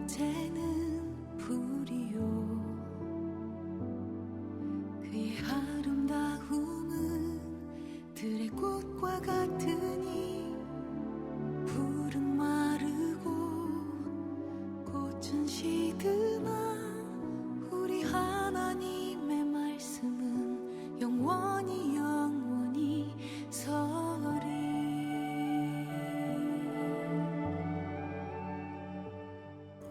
이제는 불이요 그의 아름다움은 들의 꽃과 같으니 불은 마르고 꽃은 시드나 우리 하나님의 말씀은 영원히 서리.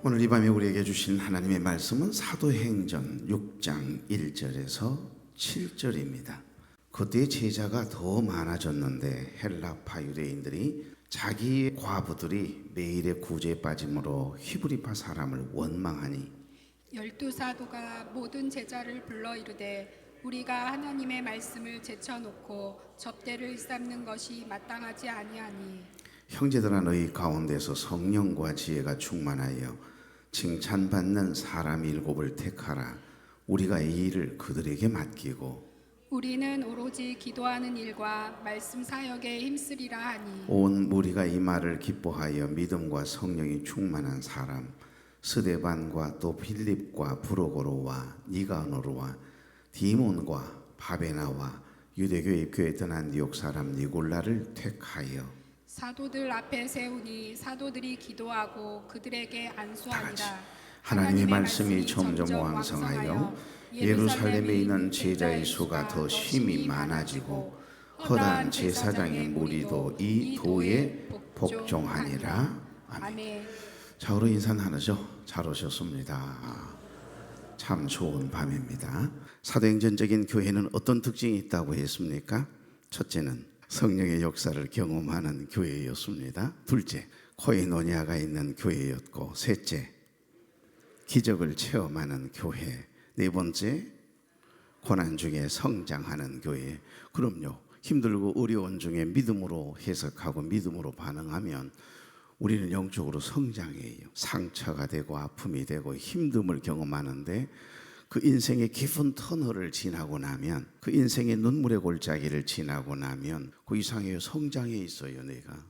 오늘 이 밤에 우리에게 주신 하나님의 말씀은 사도행전 6장 1절에서 7절입니다. 그때의 제자가 더 많아졌는데 헬라파 유대인들이 자기의 과부들이 매일의 구제에 빠짐으로 히브리파 사람을 원망하니 12사도가 모든 제자를 불러 이르되 우리가 하나님의 말씀을 제쳐놓고 접대를 쌓는 것이 마땅하지 아니하니 형제들아 너희 가운데서 성령과 지혜가 충만하여 칭찬받는 사람 7을 택하라. 우리가 이 일을 그들에게 맡기고 우리는 오로지 기도하는 일과 말씀 사역에 힘쓰리라 하니 온 무리가 이 말을 기뻐하여 믿음과 성령이 충만한 사람 스데반과 또 빌립과 브로고로와 니가노르와 디몬과 바베나와 유대교의 교회 던 안디옥 사람 니골라를 택하여 사도들 앞에 세우니 사도들이 기도하고 그들에게 안수하니라. 하나님의 말씀이 점점 왕성하여 예루살렘에 있는 제자의 수가 더 심히 많아지고 허다한 제사장의 무리도 이 도에 복종하니라. 아멘. 자, 우리 인사 나누죠. 잘 오셨습니다. 참 좋은 밤입니다. 사도행전적인 교회는 어떤 특징이 있다고 했습니까? 첫째는 성령의 역사를 경험하는 교회였습니다. 둘째, 코이노니아가 있는 교회였고, 셋째, 기적을 체험하는 교회. 네 번째, 고난 중에 성장하는 교회. 그럼요, 힘들고 어려운 중에 믿음으로 해석하고 믿음으로 반응하면 우리는 영적으로 성장해요. 상처가 되고 아픔이 되고 힘듦을 경험하는데 그 인생의 깊은 터널을 지나고 나면, 그 인생의 눈물의 골짜기를 지나고 나면 그 이상의 성장해 있어요. 내가.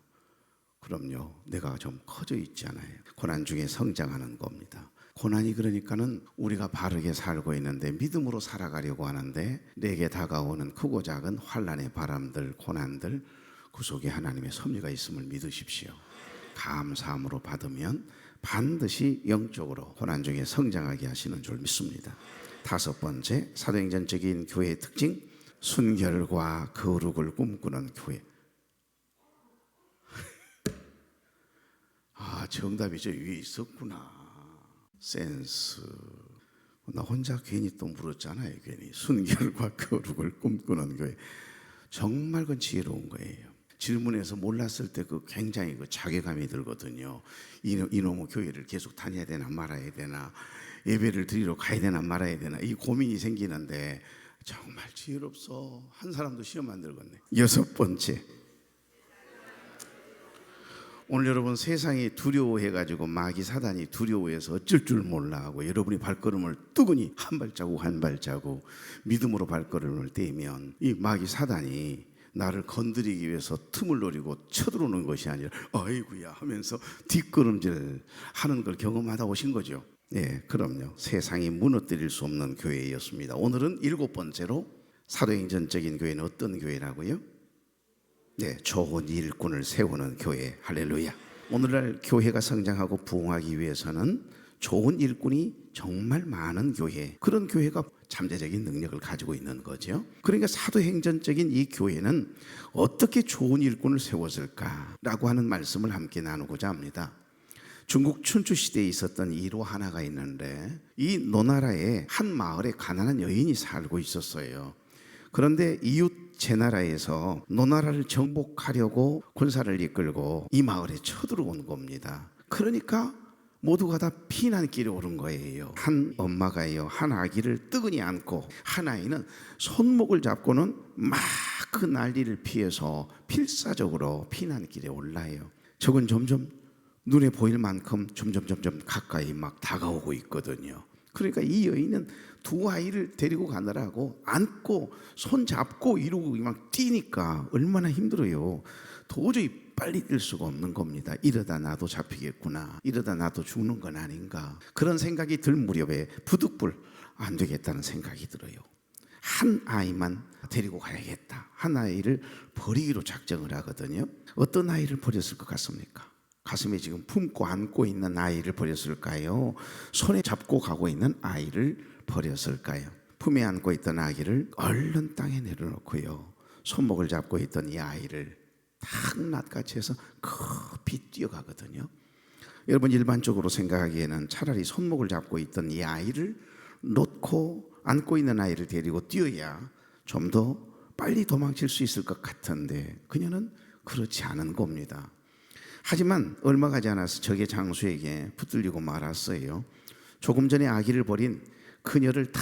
그럼요, 내가 좀 커져 있잖아요. 고난 중에 성장하는 겁니다. 고난이 그러니까는 우리가 바르게 살고 있는데 믿음으로 살아가려고 하는데 내게 다가오는 크고 작은 환난의 바람들, 고난들, 그 속에 하나님의 섭리가 있음을 믿으십시오. 감사함으로 받으면 반드시 영적으로 고난 중에 성장하게 하시는 줄 믿습니다. 다섯 번째, 사도행전적인 교회의 특징, 순결과 거룩을 꿈꾸는 교회. 아, 정답이 저 위에 있었구나. 센스. 나 혼자 괜히 또 물었잖아요. 괜히 순결과 거룩을 꿈꾸는 교회. 정말 그건 지혜로운 거예요. 질문에서 몰랐을 때 그 굉장히 그 자괴감이 들거든요. 이놈의 교회를 계속 다녀야 되나 말아야 되나, 예배를 드리러 가야 되나 말아야 되나, 이 고민이 생기는데 정말 지혜롭소. 한 사람도 시험 안 들겠네. 여섯 번째, 오늘 여러분 세상이 두려워해가지고 마귀 사단이 두려워해서 어쩔 줄 몰라 하고 여러분이 발걸음을 뜨거니 한 발자국 한 발자국 믿음으로 발걸음을 떼면 이 마귀 사단이 나를 건드리기 위해서 틈을 노리고 쳐들어오는 것이 아니라 아이고야 하면서 뒷걸음질 하는 걸 경험하다 오신 거죠. 네, 그럼요. 세상이 무너뜨릴 수 없는 교회였습니다. 오늘은 일곱 번째로 사도행전적인 교회는 어떤 교회라고요? 네, 좋은 일꾼을 세우는 교회. 할렐루야. 오늘날 교회가 성장하고 부흥하기 위해서는 좋은 일꾼이 정말 많은 교회, 그런 교회가 잠재적인 능력을 가지고 있는 거죠. 그러니까 사도행전적인 이 교회는 어떻게 좋은 일꾼을 세웠을까라고 하는 말씀을 함께 나누고자 합니다. 중국 춘추 시대에 있었던 일화 하나가 있는데, 이 노나라에 한 마을에 가난한 여인이 살고 있었어요. 그런데 이웃 제나라에서 노나라를 정복하려고 군사를 이끌고 이 마을에 쳐들어온 겁니다. 그러니까 모두가 다 피난길에 오른 거예요. 한 엄마가요, 한 아기를 뜨거니 안고, 한 아이는 손목을 잡고는 막 그 난리를 피해서 필사적으로 피난길에 올라요. 저건 점점 눈에 보일 만큼 점점 가까이 막 다가오고 있거든요. 그러니까 이 여인은 두 아이를 데리고 가느라고 안고 손 잡고 이러고 막 뛰니까 얼마나 힘들어요. 도저히 빨리 뛸 수가 없는 겁니다. 이러다 나도 잡히겠구나, 이러다 나도 죽는 건 아닌가, 그런 생각이 들 무렵에 부득불 안 되겠다는 생각이 들어요. 한 아이만 데리고 가야겠다. 한 아이를 버리기로 작정을 하거든요. 어떤 아이를 버렸을 것 같습니까? 가슴에 지금 품고 안고 있는 아이를 버렸을까요? 손에 잡고 가고 있는 아이를 버렸을까요? 품에 안고 있던 아기를 얼른 땅에 내려놓고요, 손목을 잡고 있던 이 아이를 탁 낫같이 해서 급히 뛰어가거든요. 여러분, 일반적으로 생각하기에는 차라리 손목을 잡고 있던 이 아이를 놓고 안고 있는 아이를 데리고 뛰어야 좀 더 빨리 도망칠 수 있을 것 같은데 그녀는 그렇지 않은 겁니다. 하지만 얼마 가지 않아서 적의 장수에게 붙들리고 말았어요. 조금 전에 아기를 버린 그녀를 다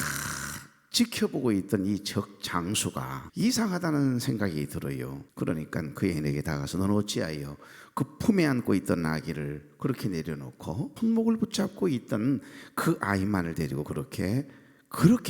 지켜보고 있던 이 적 장수가 이상하다는 생각이 들어요. 그러니까 그 애인에게 다가가서 너는 어찌하여 그 품에 안고 있던 아기를 그렇게 내려놓고 손목을 붙잡고 있던 그 아이만을 데리고 그렇게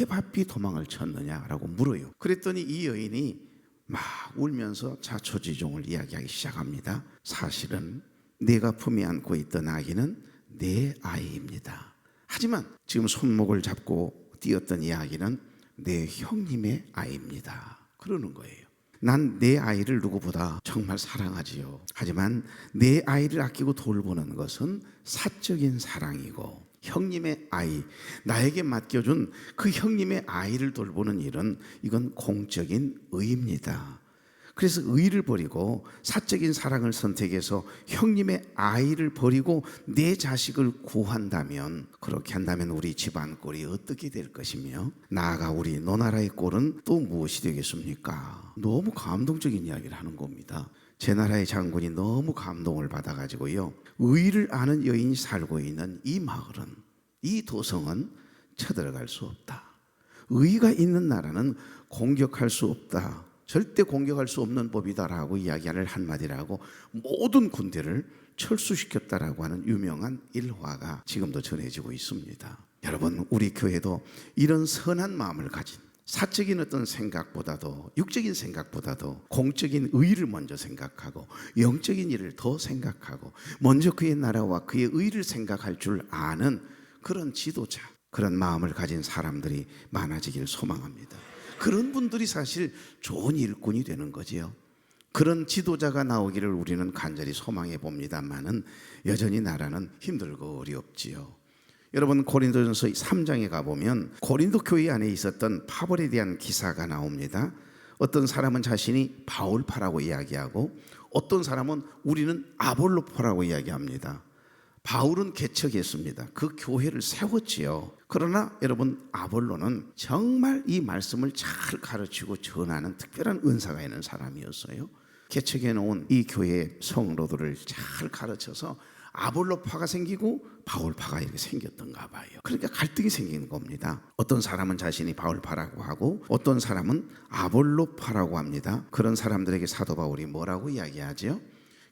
바삐 도망을 쳤느냐라고 물어요. 그랬더니 이 여인이 막 울면서 자초지종을 이야기하기 시작합니다. 사실은 내가 품에 안고 있던 아기는 내 아이입니다. 하지만 지금 손목을 잡고 뛰었던 이 아기는 내 형님의 아이입니다. 그러는 거예요. 난 내 아이를 누구보다 정말 사랑하지요. 하지만 내 아이를 아끼고 돌보는 것은 사적인 사랑이고, 형님의 아이, 나에게 맡겨준 그 형님의 아이를 돌보는 일은 이건 공적인 의입니다. 그래서 의를 버리고 사적인 사랑을 선택해서 형님의 아이를 버리고 내 자식을 구한다면, 그렇게 한다면 우리 집안 꼴이 어떻게 될 것이며 나아가 우리 노나라의 꼴은 또 무엇이 되겠습니까? 너무 감동적인 이야기를 하는 겁니다. 제 나라의 장군이 너무 감동을 받아가지고요, 의를 아는 여인이 살고 있는 이 마을은, 이 도성은 쳐들어갈 수 없다. 의가 있는 나라는 공격할 수 없다. 절대 공격할 수 없는 법이다라고 이야기를 한마디라고 모든 군대를 철수시켰다라고 하는 유명한 일화가 지금도 전해지고 있습니다. 여러분, 우리 교회도 이런 선한 마음을 가진, 사적인 어떤 생각보다도, 육적인 생각보다도 공적인 의를 먼저 생각하고 영적인 일을 더 생각하고 먼저 그의 나라와 그의 의를 생각할 줄 아는 그런 지도자, 그런 마음을 가진 사람들이 많아지길 소망합니다. 그런 분들이 사실 좋은 일꾼이 되는 거지요. 그런 지도자가 나오기를 우리는 간절히 소망해 봅니다만은 여전히 나라는 힘들고 어렵지요. 여러분, 고린도전서 3장에 가보면 고린도 교회 안에 있었던 파벌에 대한 기사가 나옵니다. 어떤 사람은 자신이 바울파라고 이야기하고 어떤 사람은 우리는 아볼로파라고 이야기합니다. 바울은 개척했습니다. 그 교회를 세웠지요. 그러나 여러분, 아볼로는 정말 이 말씀을 잘 가르치고 전하는 특별한 은사가 있는 사람이었어요. 개척해 놓은 이 교회의 성도들을 잘 가르쳐서 아볼로파가 생기고 바울파가 이렇게 생겼던가 봐요. 그러니까 갈등이 생기는 겁니다. 어떤 사람은 자신이 바울파라고 하고 어떤 사람은 아볼로파라고 합니다. 그런 사람들에게 사도 바울이 뭐라고 이야기하죠?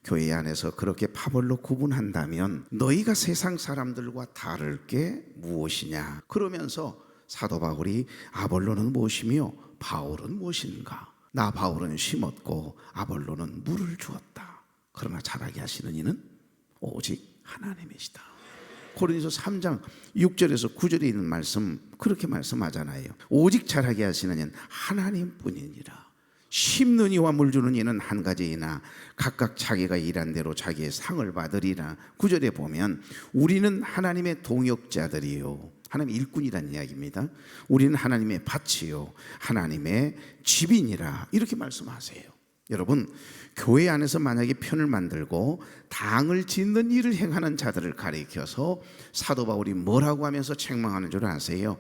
교회 안에서 그렇게 파벌로 구분한다면 너희가 세상 사람들과 다를 게 무엇이냐? 그러면서 사도 바울이 아볼로는 무엇이며 바울은 무엇인가? 나 바울은 심었고 아볼로는 물을 주었다. 그러나 자라게 하시는 이는 오직 하나님이시다. 고린도서 3장 6절에서 9절에 있는 말씀 그렇게 말씀하잖아요. 오직 자라게 하시는 이는 하나님뿐이니라. 심는 이와 물 주는 이는 한 가지이나 각각 자기가 일한 대로 자기의 상을 받으리라. 9절에 보면 우리는 하나님의 동역자들이요, 하나님의 일꾼이라는 이야기입니다. 우리는 하나님의 밭이요 하나님의 집이니라, 이렇게 말씀하세요. 여러분, 교회 안에서 만약에 편을 만들고 당을 짓는 일을 행하는 자들을 가리켜서 사도 바울이 뭐라고 하면서 책망하는 줄 아세요?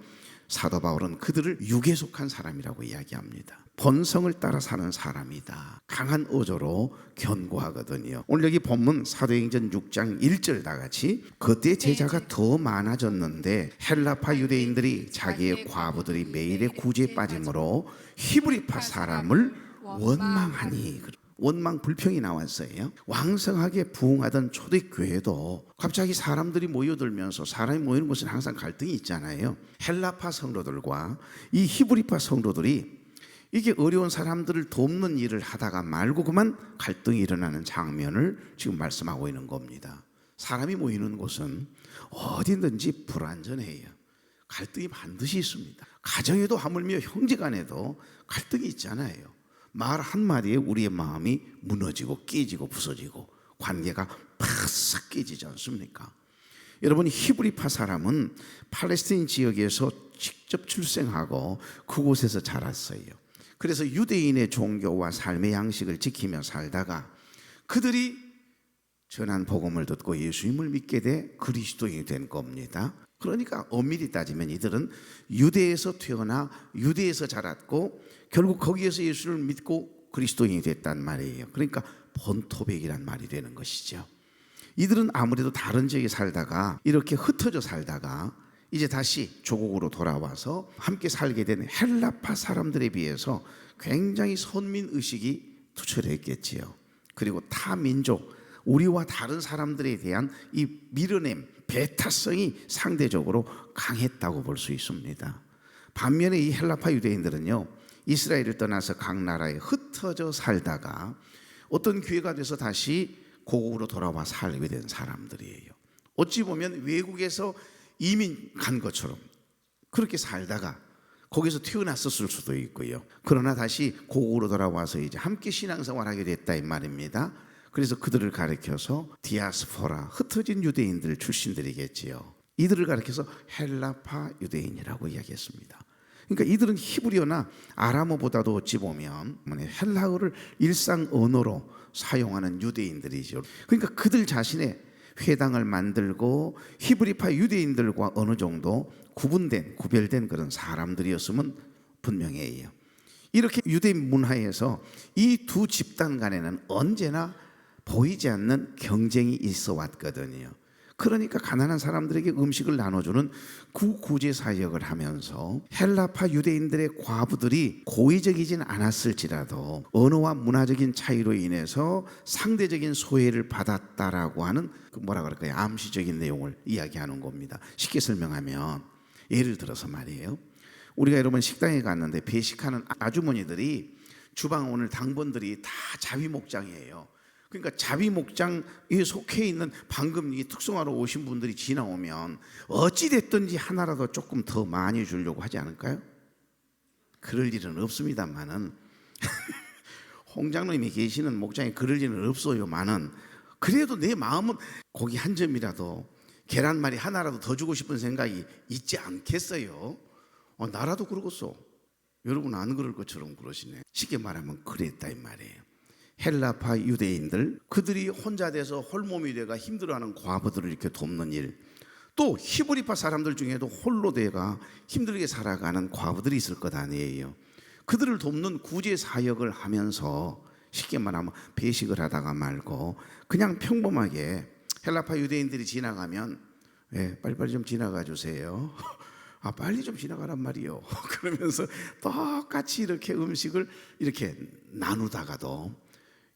사도 바울은 그들을 육에 속한 사람이라고 이야기합니다. 본성을 따라 사는 사람이다. 강한 어조로 견고하거든요. 오늘 여기 본문 사도행전 6장 1절 다같이 그때 제자가 더 많아졌는데 헬라파 유대인들이 자기의 과부들이 매일의 구제에 빠짐으로 히브리파 사람을 원망하니, 원망 불평이 나왔어요. 왕성하게 부흥하던 초대교회도 갑자기 사람들이 모여들면서, 사람이 모이는 곳은 항상 갈등이 있잖아요. 헬라파 성도들과 이 히브리파 성도들이 이게 어려운 사람들을 돕는 일을 하다가 말고 그만 갈등이 일어나는 장면을 지금 말씀하고 있는 겁니다. 사람이 모이는 곳은 어디든지 불완전해요. 갈등이 반드시 있습니다. 가정에도 하물며 형제간에도 갈등이 있잖아요. 말 한마디에 우리의 마음이 무너지고 깨지고 부서지고 관계가 바싹 깨지지 않습니까? 여러분, 히브리파 사람은 팔레스타인 지역에서 직접 출생하고 그곳에서 자랐어요. 그래서 유대인의 종교와 삶의 양식을 지키며 살다가 그들이 전한 복음을 듣고 예수님을 믿게 돼 그리스도인이 된 겁니다. 그러니까 엄밀히 따지면 이들은 유대에서 태어나 유대에서 자랐고 결국 거기에서 예수를 믿고 그리스도인이 됐단 말이에요. 그러니까 본토백이란 말이 되는 것이죠. 이들은 아무래도 다른 지역에 살다가 이렇게 흩어져 살다가 이제 다시 조국으로 돌아와서 함께 살게 된 헬라파 사람들에 비해서 굉장히 선민의식이 투철했겠지요. 그리고 타 민족, 우리와 다른 사람들에 대한 이 밀어냄, 배타성이 상대적으로 강했다고 볼 수 있습니다. 반면에 이 헬라파 유대인들은요, 이스라엘을 떠나서 각 나라에 흩어져 살다가 어떤 기회가 돼서 다시 고국으로 돌아와 살게 된 사람들이에요. 어찌 보면 외국에서 이민 간 것처럼 그렇게 살다가 거기서 태어났었을 수도 있고요. 그러나 다시 고국으로 돌아와서 이제 함께 신앙생활하게 됐다 이 말입니다. 그래서 그들을 가리켜서 디아스포라, 흩어진 유대인들 출신들이겠지요. 이들을 가리켜서 헬라파 유대인이라고 이야기했습니다. 그러니까 이들은 히브리어나 아람어보다도 어찌 보면 헬라어를 일상 언어로 사용하는 유대인들이죠. 그러니까 그들 자신의 회당을 만들고 히브리파 유대인들과 어느 정도 구별된 그런 사람들이었으면 분명해요. 이렇게 유대 문화에서 이 두 집단 간에는 언제나 보이지 않는 경쟁이 있어 왔거든요. 그러니까 가난한 사람들에게 음식을 나눠주는 구제 사역을 하면서 헬라파 유대인들의 과부들이 고의적이진 않았을지라도 언어와 문화적인 차이로 인해서 상대적인 소외를 받았다라고 하는 뭐라 그럴까요? 암시적인 내용을 이야기하는 겁니다. 쉽게 설명하면 예를 들어서 말이에요. 우리가 여러분 식당에 갔는데 배식하는 아주머니들이 주방 오늘 당번들이 다 자비목장이에요. 그러니까 자비목장에 속해 있는 방금 이 특송하러 오신 분들이 지나오면 어찌됐든지 하나라도 조금 더 많이 주려고 하지 않을까요? 그럴 일은 없습니다만은 홍장로님이 계시는 목장에 그럴 일은 없어요만은 그래도 내 마음은 고기 한 점이라도 계란말이 하나라도 더 주고 싶은 생각이 있지 않겠어요? 나라도 그러겠어. 여러분 안 그럴 것처럼 그러시네. 쉽게 말하면 그랬다 이 말이에요. 헬라파 유대인들, 그들이 혼자 돼서 홀몸이 돼가 힘들어하는 과부들을 이렇게 돕는 일, 또 히브리파 사람들 중에도 홀로 돼가 힘들게 살아가는 과부들이 있을 것 아니에요. 그들을 돕는 구제 사역을 하면서 쉽게 말하면 배식을 하다가 말고 그냥 평범하게 헬라파 유대인들이 지나가면 빨리빨리 좀 지나가 주세요. 빨리 좀 지나가란 말이요. 그러면서 똑같이 이렇게 음식을 이렇게 나누다가도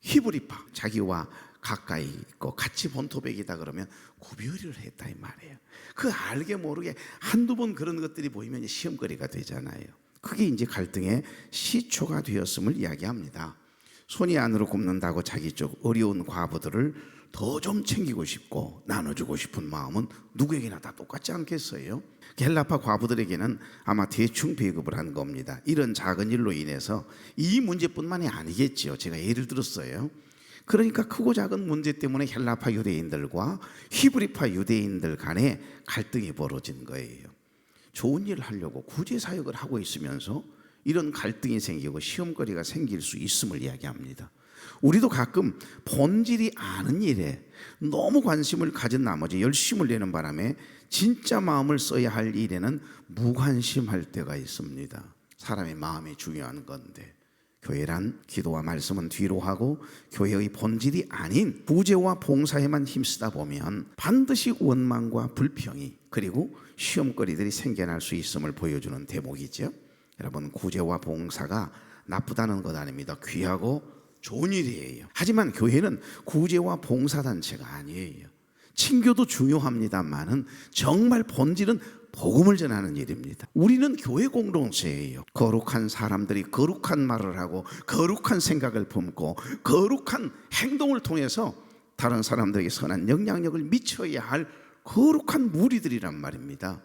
히브리파, 자기와 가까이 있고 같이 본토백이다 그러면 구별을 했다 이 말이에요. 그 알게 모르게 한두 번 그런 것들이 보이면 시험거리가 되잖아요. 그게 이제 갈등의 시초가 되었음을 이야기합니다. 손이 안으로 굽는다고 자기 쪽 어려운 과부들을 더 좀 챙기고 싶고 나눠주고 싶은 마음은 누구에게나 다 똑같지 않겠어요? 헬라파 과부들에게는 아마 대충 배급을 한 겁니다. 이런 작은 일로 인해서 이 문제뿐만이 아니겠지요. 제가 예를 들었어요. 그러니까 크고 작은 문제 때문에 헬라파 유대인들과 히브리파 유대인들 간에 갈등이 벌어진 거예요. 좋은 일을 하려고 구제 사역을 하고 있으면서 이런 갈등이 생기고 시험거리가 생길 수 있음을 이야기합니다. 우리도 가끔 본질이 아는 일에 너무 관심을 가진 나머지 열심을 내는 바람에 진짜 마음을 써야 할 일에는 무관심할 때가 있습니다. 사람의 마음이 중요한 건데 교회란 기도와 말씀은 뒤로 하고 교회의 본질이 아닌 구제와 봉사에만 힘쓰다 보면 반드시 원망과 불평이 그리고 시험거리들이 생겨날 수 있음을 보여주는 대목이죠. 여러분, 구제와 봉사가 나쁘다는 것 아닙니다. 귀하고 좋은 일이에요. 하지만 교회는 구제와 봉사단체가 아니에요. 친교도 중요합니다만은 정말 본질은 복음을 전하는 일입니다. 우리는 교회 공동체예요. 거룩한 사람들이 거룩한 말을 하고 거룩한 생각을 품고 거룩한 행동을 통해서 다른 사람들에게 선한 영향력을 미쳐야 할 거룩한 무리들이란 말입니다.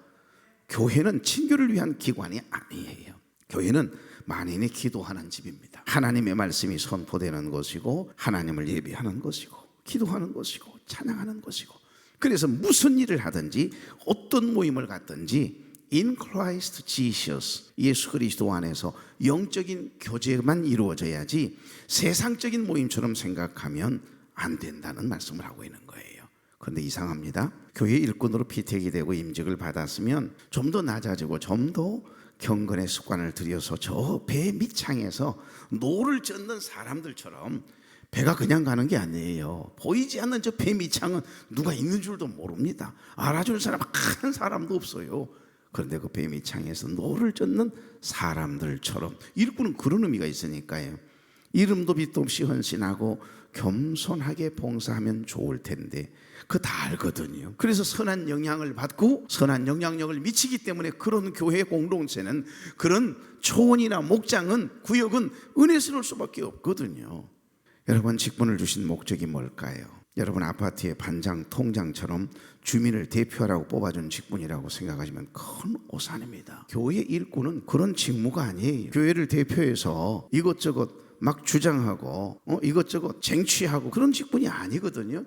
교회는 친교를 위한 기관이 아니에요. 교회는 만인이 기도하는 집입니다. 하나님의 말씀이 선포되는 것이고 하나님을 예배하는 것이고 기도하는 것이고 찬양하는 것이고, 그래서 무슨 일을 하든지 어떤 모임을 갖든지 In Christ Jesus, 예수 그리스도 안에서 영적인 교제만 이루어져야지 세상적인 모임처럼 생각하면 안 된다는 말씀을 하고 있는 거예요. 그런데 이상합니다. 교회 일꾼으로 피택이 되고 임직을 받았으면 좀 더 낮아지고 좀 더 경건의 습관을 들여서 저 배 밑창에서 노를 젓는 사람들처럼, 배가 그냥 가는 게 아니에요. 보이지 않는 저 배 밑창은 누가 있는 줄도 모릅니다. 알아줄 사람 한 사람도 없어요. 그런데 그 배 밑창에서 노를 젓는 사람들처럼, 일꾼은 그런 의미가 있으니까요. 이름도 빛도 없이 헌신하고 겸손하게 봉사하면 좋을 텐데 그거 다 알거든요. 그래서 선한 영향을 받고 선한 영향력을 미치기 때문에 그런 교회 공동체는, 그런 초원이나 목장은, 구역은 은혜스러울 수밖에 없거든요. 여러분, 직분을 주신 목적이 뭘까요? 여러분, 아파트의 반장, 통장처럼 주민을 대표하라고 뽑아준 직분이라고 생각하시면 큰 오산입니다. 교회 일꾼은 그런 직무가 아니에요. 교회를 대표해서 이것저것 막 주장하고 이것저것 쟁취하고 그런 직분이 아니거든요.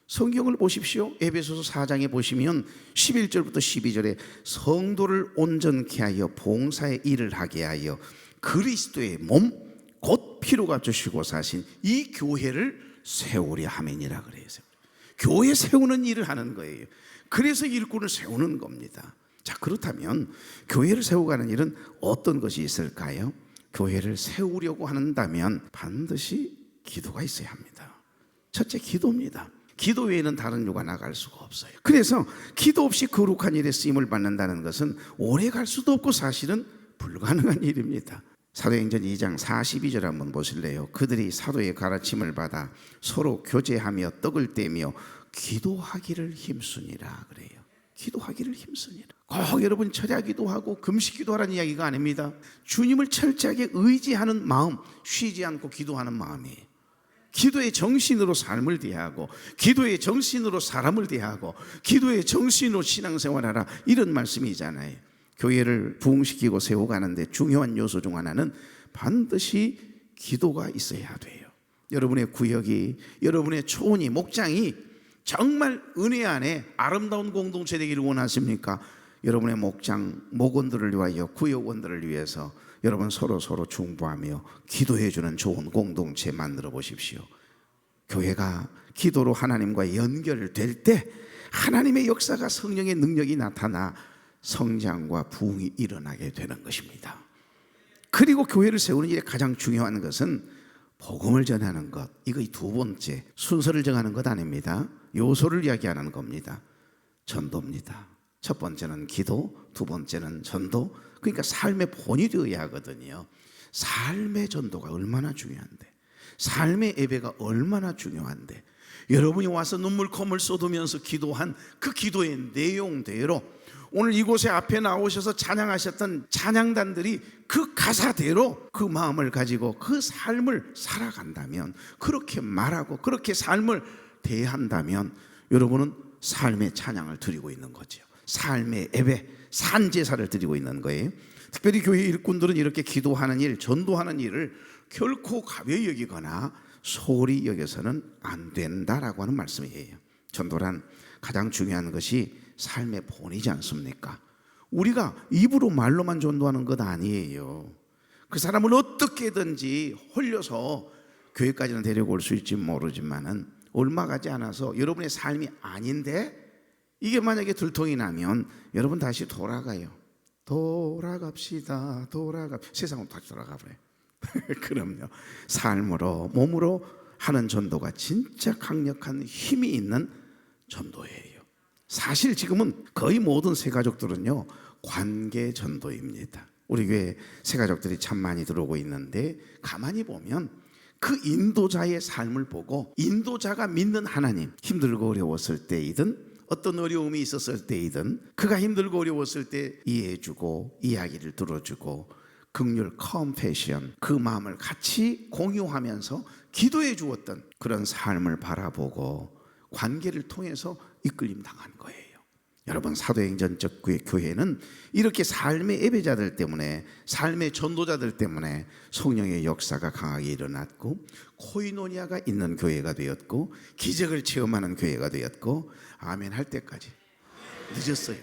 성경을 보십시오. 에베소서 4장에 보시면 11절부터 12절에 성도를 온전케 하여 봉사의 일을 하게 하여 그리스도의 몸 곧 피로가 주시고 사신 이 교회를 세우려 함이니라 그래요. 교회 세우는 일을 하는 거예요. 그래서 일꾼을 세우는 겁니다. 자, 그렇다면 교회를 세워가는 일은 어떤 것이 있을까요? 교회를 세우려고 한다면 반드시 기도가 있어야 합니다. 첫째, 기도입니다. 기도 외에는 다른 요가 나갈 수가 없어요. 그래서 기도 없이 거룩한 일에 쓰임을 받는다는 것은 오래 갈 수도 없고 사실은 불가능한 일입니다. 사도행전 2장 42절 한번 보실래요? 그들이 사도의 가르침을 받아 서로 교제하며 떡을 떼며 기도하기를 힘쓰니라 그래요. 기도하기를 힘쓰니라. 꼭 여러분 철야 기도하고 금식 기도하라는 이야기가 아닙니다. 주님을 철저하게 의지하는 마음, 쉬지 않고 기도하는 마음이에요. 기도의 정신으로 삶을 대하고 기도의 정신으로 사람을 대하고 기도의 정신으로 신앙생활하라, 이런 말씀이잖아요. 교회를 부흥시키고 세워가는데 중요한 요소 중 하나는 반드시 기도가 있어야 돼요. 여러분의 구역이, 여러분의 초원이, 목장이 정말 은혜 안에 아름다운 공동체 되기를 원하십니까? 여러분의 목장, 목원들을 위하여, 구역원들을 위해서 여러분 서로 중보하며 기도해주는 좋은 공동체 만들어 보십시오. 교회가 기도로 하나님과 연결될 때 하나님의 역사가, 성령의 능력이 나타나 성장과 부흥이 일어나게 되는 것입니다. 그리고 교회를 세우는 일에 가장 중요한 것은 복음을 전하는 것. 이거 두 번째, 순서를 정하는 것 아닙니다. 요소를 이야기하는 겁니다. 전도입니다. 첫 번째는 기도, 두 번째는 전도. 그러니까 삶의 본이 되어야 하거든요. 삶의 전도가 얼마나 중요한데, 삶의 예배가 얼마나 중요한데, 여러분이 와서 눈물 콧물 쏟으면서 기도한 그 기도의 내용대로 오늘 이곳에 앞에 나오셔서 찬양하셨던 찬양단들이 그 가사대로 그 마음을 가지고 그 삶을 살아간다면, 그렇게 말하고 그렇게 삶을 대한다면 여러분은 삶의 찬양을 드리고 있는 거죠. 삶의 예배, 산제사를 드리고 있는 거예요. 특별히 교회 일꾼들은 이렇게 기도하는 일, 전도하는 일을 결코 가벼이 여기거나 소홀히 여겨서는 안 된다라고 하는 말씀이에요. 전도란 가장 중요한 것이 삶의 본이지 않습니까? 우리가 입으로 말로만 전도하는 것 아니에요. 그 사람을 어떻게든지 홀려서 교회까지는 데리고 올 수 있지 모르지만은 얼마 가지 않아서 여러분의 삶이 아닌데 이게 만약에 들통이 나면 여러분 다시 돌아가요. 돌아갑시다. 세상으로 다시 돌아가 버려요. 그럼요. 삶으로, 몸으로 하는 전도가 진짜 강력한 힘이 있는 전도예요. 사실 지금은 거의 모든 새가족들은요, 관계 전도입니다. 우리 교회 새가족들이 참 많이 들어오고 있는데 가만히 보면 그 인도자의 삶을 보고 인도자가 믿는 하나님, 힘들고 어려웠을 때이든 어떤 어려움이 있었을 때이든 그가 힘들고 어려웠을 때 이해해주고 이야기를 들어주고 긍휼 컴패션 그 마음을 같이 공유하면서 기도해 주었던 그런 삶을 바라보고 관계를 통해서 이끌림 당한 거예요. 여러분 사도행전적 교회는 이렇게 삶의 예배자들 때문에 삶의 전도자들 때문에 성령의 역사가 강하게 일어났고 코이노니아가 있는 교회가 되었고 기적을 체험하는 교회가 되었고 아멘 할 때까지 늦었어요.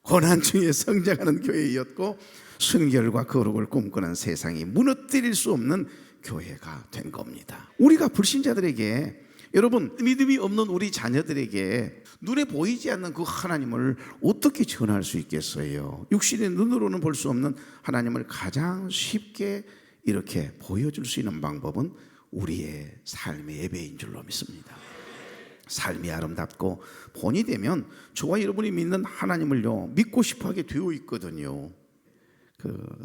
고난 중에 성장하는 교회였고 순결과 거룩을 꿈꾸는 세상이 무너뜨릴 수 없는 교회가 된 겁니다. 우리가 불신자들에게 여러분 믿음이 없는 우리 자녀들에게 눈에 보이지 않는 그 하나님을 어떻게 전할 수 있겠어요? 육신의 눈으로는 볼 수 없는 하나님을 가장 쉽게 이렇게 보여줄 수 있는 방법은 우리의 삶의 예배인 줄로 믿습니다. 삶이 아름답고 본이 되면 저와 여러분이 믿는 하나님을요 믿고 싶어하게 되어 있거든요.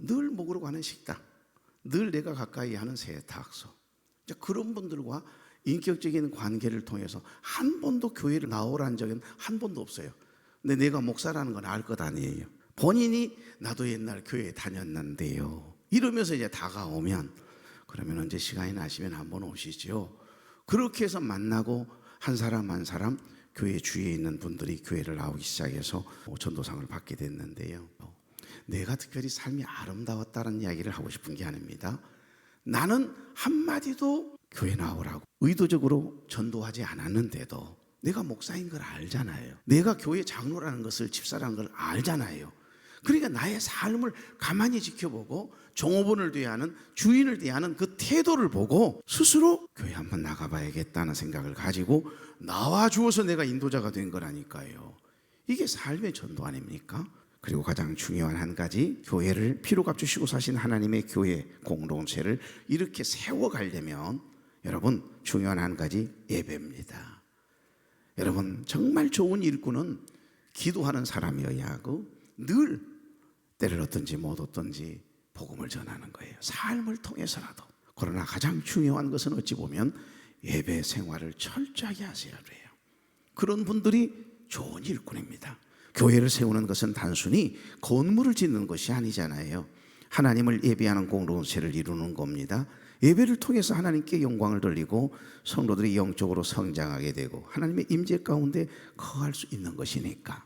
늘 먹으러 가는 식당, 늘 내가 가까이 하는 세탁소, 그런 분들과 인격적인 관계를 통해서 한 번도 교회를 나오라는 적은 한 번도 없어요. 근데 내가 목사라는 건 알 것 아니에요. 본인이 나도 옛날 교회에 다녔는데요 이러면서 이제 다가오면 그러면 언제 시간이 나시면 한번 오시죠. 그렇게 해서 만나고 한 사람 한 사람 교회 주위에 있는 분들이 교회를 나오기 시작해서 전도상을 받게 됐는데요. 내가 특별히 삶이 아름다웠다는 이야기를 하고 싶은 게 아닙니다. 나는 한마디도 교회 나오라고 의도적으로 전도하지 않았는데도 내가 목사인 걸 알잖아요. 내가 교회 장로라는 것을 집사라는 걸 알잖아요. 그러니까 나의 삶을 가만히 지켜보고 종업원을 대하는 주인을 대하는 그 태도를 보고 스스로 교회 한번 나가봐야겠다는 생각을 가지고 나와 주어서 내가 인도자가 된 거라니까요. 이게 삶의 전도 아닙니까? 그리고 가장 중요한 한 가지, 교회를 피로값 주시고 사신 하나님의 교회 공동체를 이렇게 세워가려면 여러분 중요한 한 가지, 예배입니다. 여러분 정말 좋은 일꾼은 기도하는 사람이어야 하고 늘 때를 얻든지 못 얻든지 복음을 전하는 거예요. 삶을 통해서라도. 그러나 가장 중요한 것은 어찌 보면 예배 생활을 철저하게 하셔야 돼요. 그런 분들이 좋은 일꾼입니다. 교회를 세우는 것은 단순히 건물을 짓는 것이 아니잖아요. 하나님을 예배하는 공동체를 이루는 겁니다. 예배를 통해서 하나님께 영광을 돌리고 성도들이 영적으로 성장하게 되고 하나님의 임재 가운데 거할 수 있는 것이니까.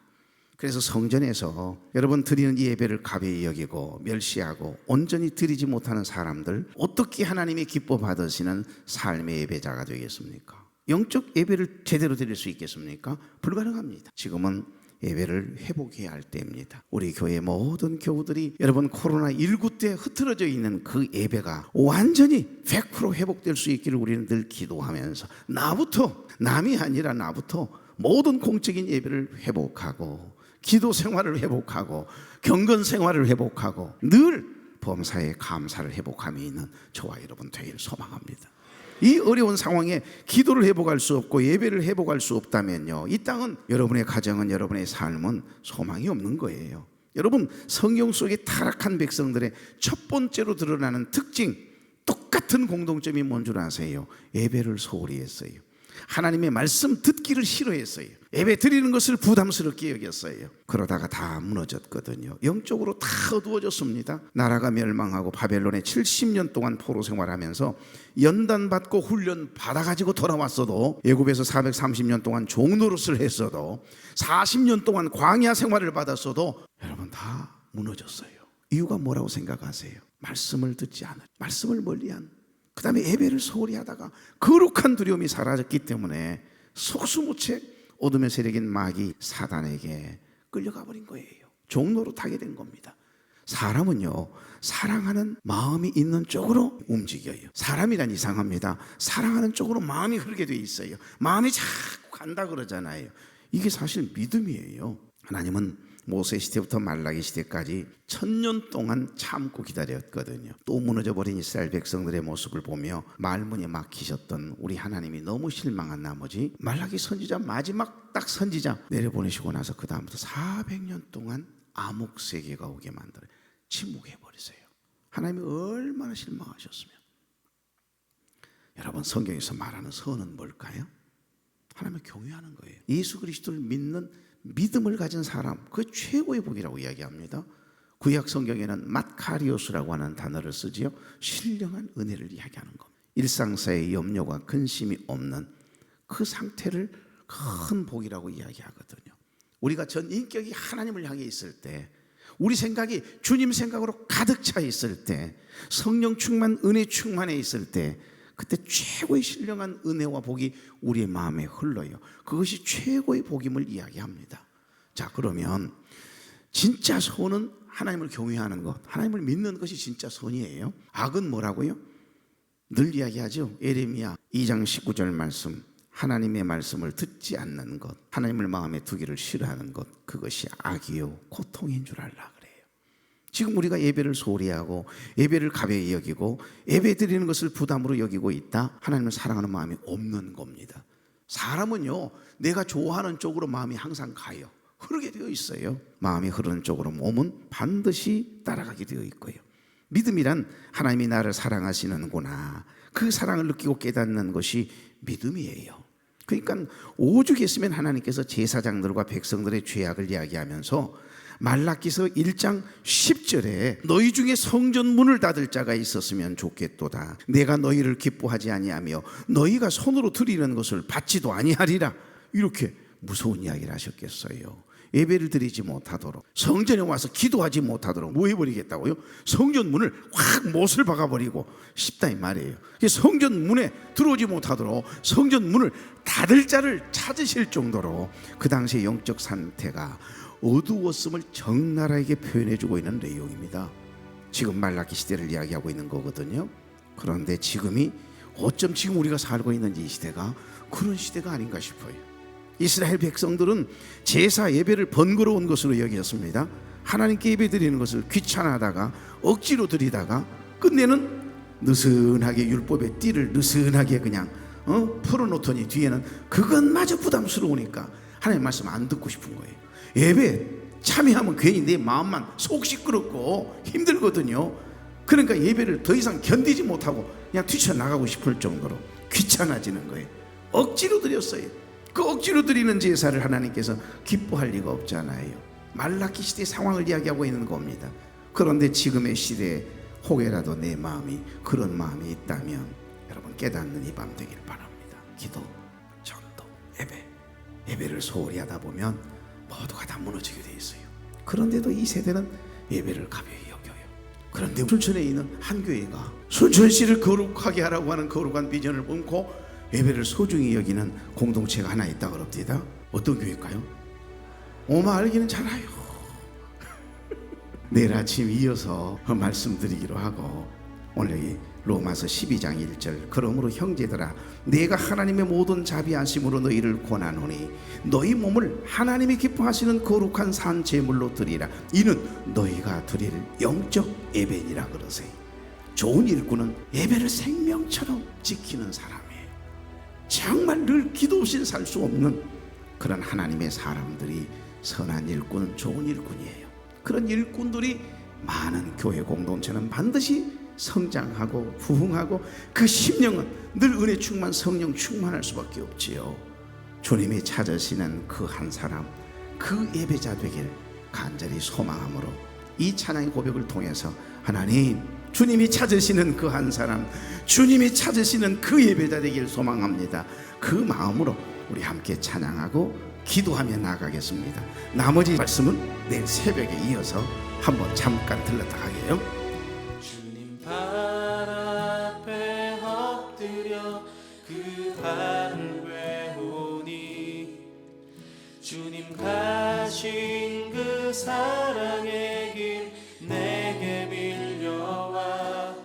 그래서 성전에서 여러분 드리는 이 예배를 가벼이 여기고 멸시하고 온전히 드리지 못하는 사람들, 어떻게 하나님의 기뻐 받으시는 삶의 예배자가 되겠습니까? 영적 예배를 제대로 드릴 수 있겠습니까? 불가능합니다. 지금은 예배를 회복해야 할 때입니다. 우리 교회 모든 교우들이 여러분 코로나19 때 흐트러져 있는 그 예배가 완전히 100% 회복될 수 있기를 우리는 늘 기도하면서 나부터, 남이 아니라 나부터 모든 공적인 예배를 회복하고 기도 생활을 회복하고 경건 생활을 회복하고 늘 범사에 감사를 회복함이 있는 저와 여러분 되기를 소망합니다. 이 어려운 상황에 기도를 회복할 수 없고 예배를 회복할 수 없다면요, 이 땅은, 여러분의 가정은, 여러분의 삶은 소망이 없는 거예요. 여러분 성경 속의 타락한 백성들의 첫 번째로 드러나는 특징, 똑같은 공동점이 뭔 줄 아세요? 예배를 소홀히 했어요. 하나님의 말씀 듣기를 싫어했어요. 예배 드리는 것을 부담스럽게 여겼어요. 그러다가 다 무너졌거든요. 영적으로 다 어두워졌습니다. 나라가 멸망하고 바벨론에 70년 동안 포로 생활하면서 연단받고 훈련 받아가지고 돌아왔어도, 애굽에서 430년 동안 종노릇을 했어도, 40년 동안 광야 생활을 받았어도 여러분 다 무너졌어요. 이유가 뭐라고 생각하세요? 말씀을 듣지 않은, 말씀을 멀리한, 그 다음에 예배를 소홀히 하다가 거룩한 두려움이 사라졌기 때문에 속수무책 어둠의 세력인 마귀 사단에게 끌려가 버린 거예요. 종노릇하게 된 겁니다. 사람은요, 사랑하는 마음이 있는 쪽으로 움직여요. 사람이란 이상합니다. 사랑하는 쪽으로 마음이 흐르게 돼 있어요. 마음이 자꾸 간다 그러잖아요. 이게 사실 믿음이에요. 하나님은 모세 시대부터 말라기 시대까지 1000년 동안 참고 기다렸거든요. 또 무너져버린 이스라엘 백성들의 모습을 보며 말문이 막히셨던 우리 하나님이 너무 실망한 나머지 말라기 선지자, 마지막 딱 선지자 내려보내시고 나서 그 다음부터 400년 동안 암흑 세계가 오게 만들어요. 침묵해버리세요. 하나님이 얼마나 실망하셨으면. 여러분 성경에서 말하는 선은 뭘까요? 하나님을 경외하는 거예요. 예수 그리스도를 믿는 믿음을 가진 사람, 그 최고의 복이라고 이야기합니다. 구약 성경에는 마카리오스라고 하는 단어를 쓰지요. 신령한 은혜를 이야기하는 것. 일상사의 염려와 근심이 없는 그 상태를 큰 복이라고 이야기하거든요. 우리가 전 인격이 하나님을 향해 있을 때, 우리 생각이 주님 생각으로 가득 차 있을 때, 성령 충만, 은혜 충만해 있을 때, 그때 최고의 신령한 은혜와 복이 우리의 마음에 흘러요. 그것이 최고의 복임을 이야기합니다. 자, 그러면 진짜 선은 하나님을 경외하는 것, 하나님을 믿는 것이 진짜 선이에요. 악은 뭐라고요? 늘 이야기하죠. 예레미야 2장 19절 말씀, 하나님의 말씀을 듣지 않는 것, 하나님을 마음에 두기를 싫어하는 것, 그것이 악이요 고통인 줄 알라 그래요. 지금 우리가 예배를 소홀히 하고 예배를 가벼이 여기고 예배 드리는 것을 부담으로 여기고 있다, 하나님을 사랑하는 마음이 없는 겁니다. 사람은요, 내가 좋아하는 쪽으로 마음이 항상 가요. 흐르게 되어 있어요. 마음이 흐르는 쪽으로 몸은 반드시 따라가게 되어 있고요. 믿음이란 하나님이 나를 사랑하시는구나, 그 사랑을 느끼고 깨닫는 것이 믿음이에요. 그러니까 오죽 했으면 하나님께서 제사장들과 백성들의 죄악을 이야기하면서 말라기서 1장 10절에 너희 중에 성전 문을 닫을 자가 있었으면 좋겠도다. 내가 너희를 기뻐하지 아니하며 너희가 손으로 드리는 것을 받지도 아니하리라. 이렇게 무서운 이야기를 하셨겠어요. 예배를 드리지 못하도록, 성전에 와서 기도하지 못하도록 뭐 해버리겠다고요? 성전 문을 확 못을 박아버리고 싶다 이 말이에요. 성전 문에 들어오지 못하도록 성전 문을 닫을 자를 찾으실 정도로 그 당시의 영적 상태가 어두웠음을 적나라하게 표현해주고 있는 내용입니다. 지금 말라기 시대를 이야기하고 있는 거거든요. 그런데 지금이 어쩜 지금 우리가 살고 있는 이 시대가 그런 시대가 아닌가 싶어요. 이스라엘 백성들은 제사 예배를 번거로운 것으로 여겼습니다. 하나님께 예배 드리는 것을 귀찮아하다가 억지로 드리다가 끝내는 느슨하게 율법의 띠를 느슨하게 그냥 풀어놓더니 뒤에는 그것마저 부담스러우니까 하나님 말씀 안 듣고 싶은 거예요. 예배 참여하면 괜히 내 마음만 속 시끄럽고 힘들거든요. 그러니까 예배를 더 이상 견디지 못하고 그냥 뛰쳐나가고 싶을 정도로 귀찮아지는 거예요. 억지로 드렸어요. 그 억지로 드리는 제사를 하나님께서 기뻐할 리가 없잖아요. 말라기 시대의 상황을 이야기하고 있는 겁니다. 그런데 지금의 시대에 혹여라도 내 마음이 그런 마음이 있다면 여러분 깨닫는 이 밤 되길 바랍니다. 기도, 전도, 예배를 소홀히 하다 보면 모두가 다 무너지게 돼 있어요. 그런데도 이 세대는 예배를 가벼이 여겨요. 그런데 순천에 있는 한 교회가 순천시를 거룩하게 하라고 하는 거룩한 비전을 품고 예배를 소중히 여기는 공동체가 하나 있다 그럽니다. 어떤 교회일까요? 오마 알기는 잘 알아요. 내일 아침 이어서 말씀드리기로 하고, 오늘 이 로마서 12장 1절, 그러므로 형제들아 내가 하나님의 모든 자비하심으로 너희를 권하노니 너희 몸을 하나님이 기뻐하시는 거룩한 산 제물로 드리라. 이는 너희가 드릴 영적 예배니라 그러세요. 좋은 일꾼은 예배를 생명처럼 지키는 사람이에요. 정말 늘 기도 없이 살 수 없는 그런 하나님의 사람들이 선한 일꾼은 좋은 일꾼이에요. 그런 일꾼들이 많은 교회 공동체는 반드시 성장하고 부흥하고 그 심령은 늘 은혜 충만, 성령 충만할 수밖에 없지요. 주님이 찾으시는 그 한 사람, 그 예배자 되길 간절히 소망함으로 이 찬양의 고백을 통해서 하나님, 주님이 찾으시는 그 한 사람, 주님이 찾으시는 그 예배자 되길 소망합니다. 그 마음으로 우리 함께 찬양하고 기도하며 나가겠습니다. 나머지 말씀은 내일 새벽에 이어서 한번 잠깐 들렀다 가게요. 주님 발 앞에 엎드려 그 발을 외우니 주님 가신 그 사랑의 길 내게 밀려와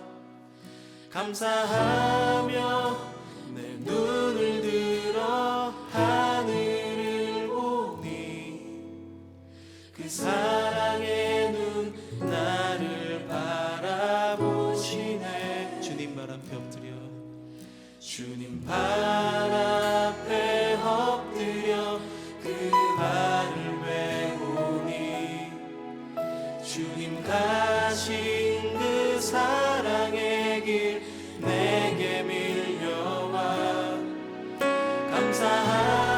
감사하며 내 눈을 들어 하늘을 보니 그 사랑의 눈 나를 바라보시네. 주님 발 앞에 엎드려 주님 발 앞에 엎드려 그 발을 외우니 주님 가신 그 사랑의 길 내게 밀려와 감사하며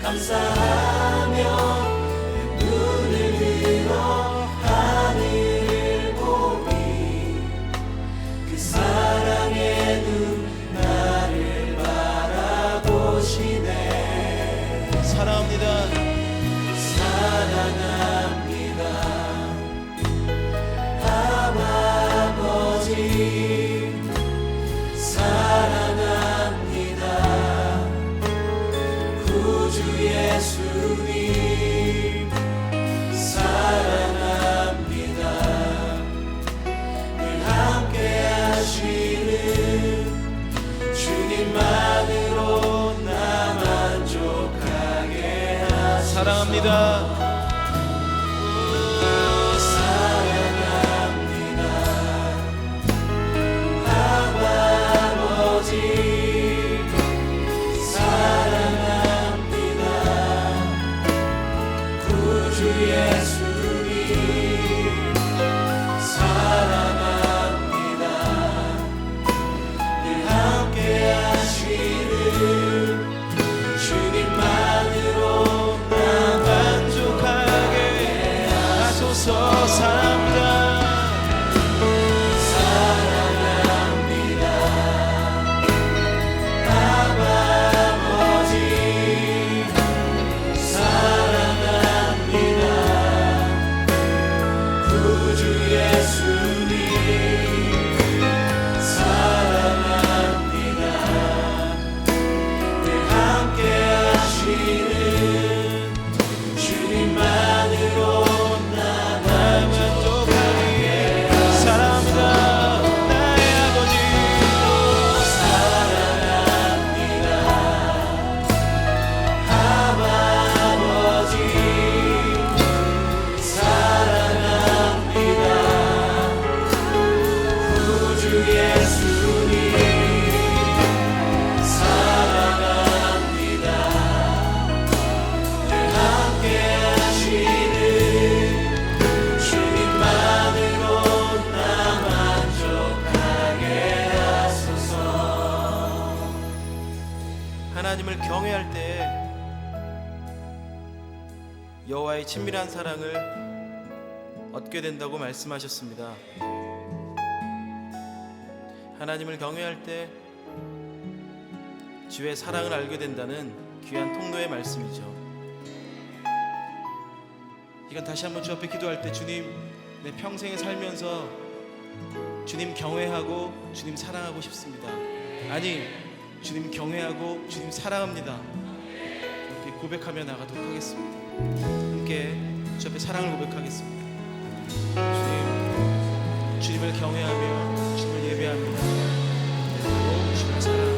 감사하며 내 눈을 들어 하늘을 보니 그 사랑의 눈 나를 바라보시네. 사랑합니다. 사랑합니다. 아버지 사랑합니다. 구주 예수님 사랑합니다. 늘 함께 하시는 주님만으로 나 만족하게 하소서. 사랑합니다. 하나님을 경외할 때 여호와의 친밀한 사랑을 얻게 된다고 말씀하셨습니다. 하나님을 경외할 때 주의 사랑을 알게 된다는 귀한 통로의 말씀이죠. 이건 다시 한번 주 앞에 기도할 때, 주님, 내 평생에 살면서 주님 경외하고 주님 사랑하고 싶습니다. 아니, 주님 경외하고 주님 사랑합니다. 이렇게 고백하며 나가도록 하겠습니다. 함께 주 앞에 사랑을 고백하겠습니다. 주님, 주님을 경외하며 주님을 예배합니다. 주님을 사랑합니다.